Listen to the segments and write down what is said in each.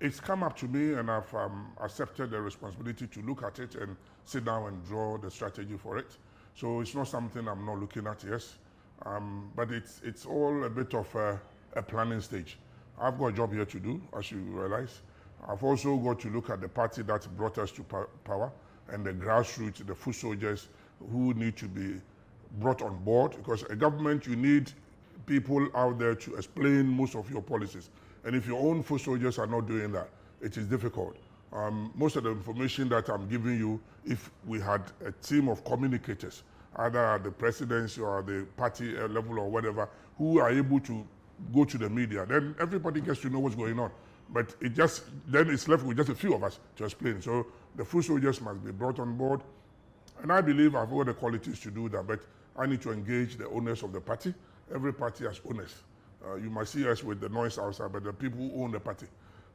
It's come up to me, and I've accepted the responsibility to look at it and sit down and draw the strategy for it. So it's not something I'm not looking at, yes. But it's all a bit of a planning stage. I've got a job here to do, as you realize. I've also got to look at the party that brought us to power and the grassroots, the foot soldiers who need to be brought on board, because a government, you need people out there to explain most of your policies. And if your own foot soldiers are not doing that, it is difficult. Most of the information that I'm giving you, if we had a team of communicators, either at the presidency or the party level or whatever, who are able to go to the media, then everybody gets to know what's going on. But then it's left with just a few of us to explain. So the foot soldiers must be brought on board. And I believe I've got the qualities to do that, but I need to engage the owners of the party. Every party has owners. You might see us with the noise outside, but the people who own the party.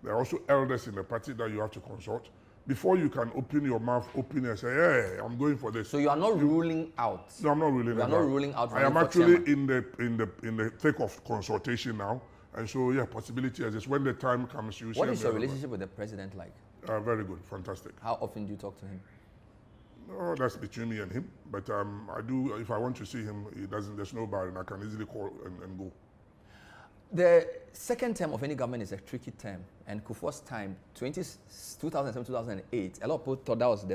There are also elders in the party that you have to consult. Before you can open your mouth, open and say, hey, I'm going for this. So you are not ruling out? No, I'm not ruling out. You are not ruling out. I am actually in the thick of consultation now. And so, yeah, possibility exists. When the time comes, you see. What is your relationship with the president like? Very good, fantastic. How often do you talk to him? Oh, that's between me and him. But I do, if I want to see him, there's no barrier. I can easily call and go. The second term of any government is a tricky term. And Kufuor's time, 2007, 2008, a lot of people thought that was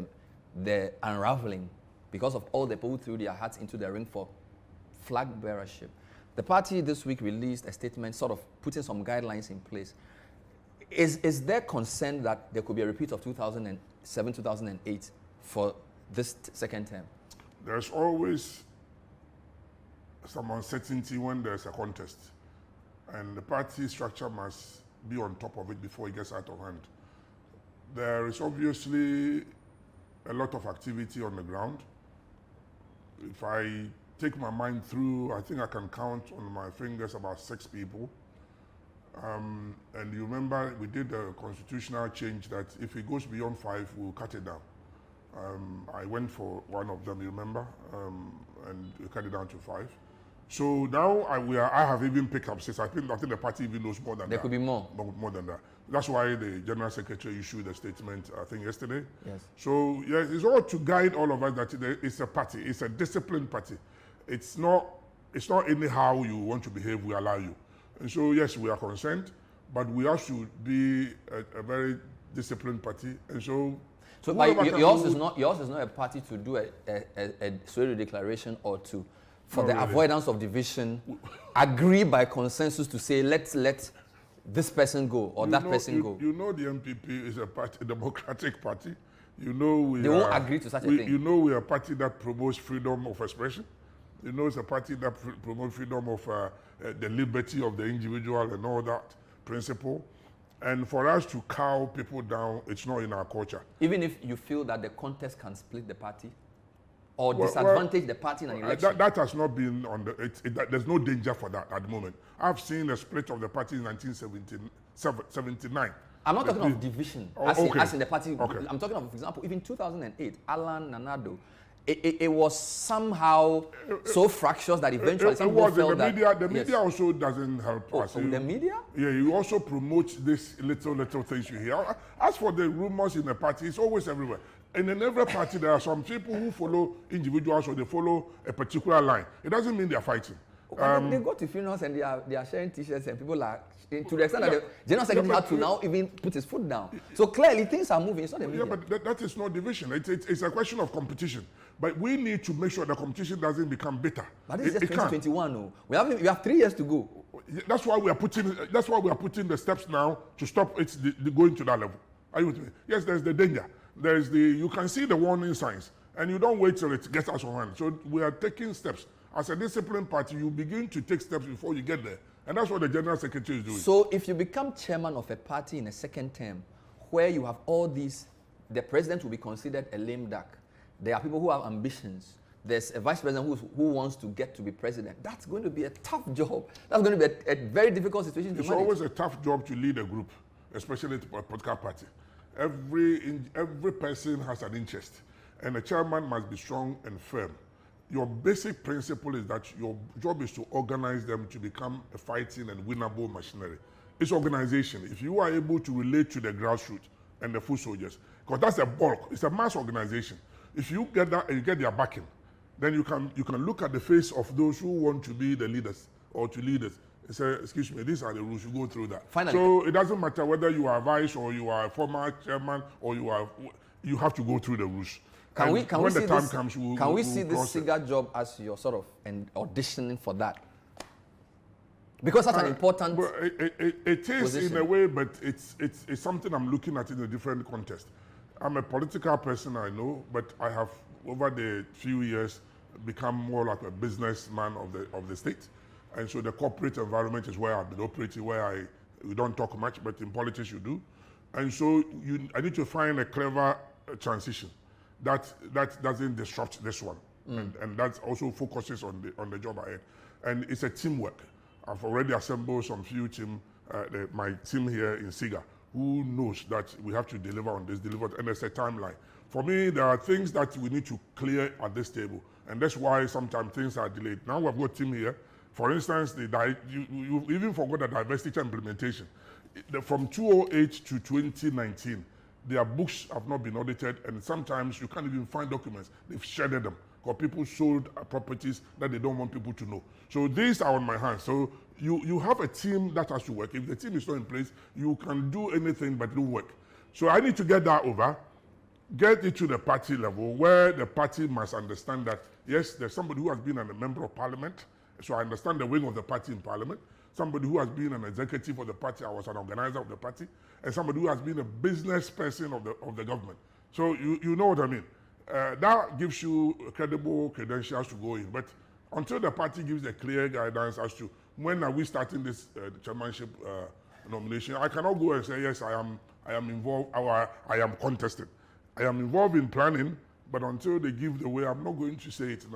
the unraveling because of all the people who threw their hats into the ring for flag bearership. The party this week released a statement sort of putting some guidelines in place. Is there concern that there could be a repeat of 2007, 2008 for this second term? There's always some uncertainty when there's a contest. And the party structure must be on top of it before it gets out of hand. There is obviously a lot of activity on the ground. If I take my mind through, I think I can count on my fingers about 6 people. And you remember we did a constitutional change that if it goes beyond 5, we'll cut it down. I went for one of them, you remember, and we cut it down to 5. So now I have even picked up 6. I think the party even knows more than that. There could be more. More than that. That's why the General Secretary issued a statement, I think, yesterday. Yes. So, yes, it's all to guide all of us that it's a party. It's a disciplined party. It's not anyhow you want to behave, we allow you. And so, yes, we are concerned, but we have to be a very disciplined party. And so yours is not a party to do a solidarity declaration or to, for the avoidance of division, agree by consensus to say, let's let this person go or that person go. You know the NPP is a democratic party. You know they won't agree to such a thing. You know we are a party that promotes freedom of expression. You know it's a party that promotes freedom of the liberty of the individual and all that principle. And for us to cow people down, it's not in our culture. Even if you feel that the contest can split the party or disadvantage the party in an election? That has not been on there's no danger for that at the moment. I've seen a split of the party in 1979. I'm not talking of division, as in the party. Okay. I'm talking of, for example, even 2008, Alan Nanado, it was somehow so fractious that eventually some people felt that... The media also doesn't help us. The media? Yeah, you also promote these little things you hear. As for the rumors in the party, it's always everywhere. And in every party, there are some people who follow individuals or they follow a particular line. It doesn't mean they're fighting. They go to funerals and they are sharing T-shirts and people are, to the extent that the General Secretary had to now even put his foot down. So clearly things are moving, it's not the media. Yeah, but that is not division. It's a question of competition. But we need to make sure the competition doesn't become bitter. But this is just 2021, no? We have 3 years to go. That's why we are putting the steps now to stop it going to that level. Are you with me? Yes, there's the danger. You can see the warning signs, and you don't wait till it gets out of hand. So we are taking steps. As a disciplined party, you begin to take steps before you get there. And that's what the General Secretary is doing. So if you become chairman of a party in a second term, where you have all these, the president will be considered a lame duck. There are people who have ambitions. There's a vice president who wants to get to be president. That's going to be a tough job. That's going to be a very difficult situation to manage. It's always a tough job to lead a group, especially a political party. Every person has an interest, and the chairman must be strong and firm. Your basic principle is that your job is to organize them to become a fighting and winnable machinery. It's organization. If you are able to relate to the grassroots and the foot soldiers, because that's a bulk, it's a mass organization. If you get that and you get their backing, then you can look at the face of those who want to be the leaders or to lead us and say, excuse me, these are the rules, you go through that. Finally. So it doesn't matter whether you are vice or you are a former chairman or you have to go through the rules. Can we see this SIGA job as your sort of auditioning for that? Because that's an important well, it is position. in a way, but it's something I'm looking at in a different context. I'm a political person, I know, but I have, over the few years, become more like a businessman of the state. And so the corporate environment is where I've been operating, where we don't talk much, but in politics you do. And so I need to find a clever transition that doesn't disrupt this one. And that also focuses on the job ahead. And it's a teamwork. I've already assembled some few my team here in SIGA, who knows that we have to deliver on this, and there's a timeline. For me, there are things that we need to clear at this table, and that's why sometimes things are delayed. Now we've got team here. For instance, you even forgot the diversity implementation. From 2008 to 2019, their books have not been audited, and sometimes you can't even find documents. They've shredded them, because people sold properties that they don't want people to know. So these are on my hands. So you have a team that has to work. If the team is not in place, you can do anything but it don't work. So I need to get that over, get it to the party level, where the party must understand that, yes, there's somebody who has been a member of parliament, so I understand the wing of the party in parliament, somebody who has been an executive of the party, I was an organizer of the party, and somebody who has been a business person of the government. So you know what I mean. That gives you credible credentials to go in. But until the party gives a clear guidance as to when are we starting this chairmanship nomination, I cannot go and say, yes, I am involved, or I am contested. I am involved in planning, but until they give the way, I'm not going to say it now.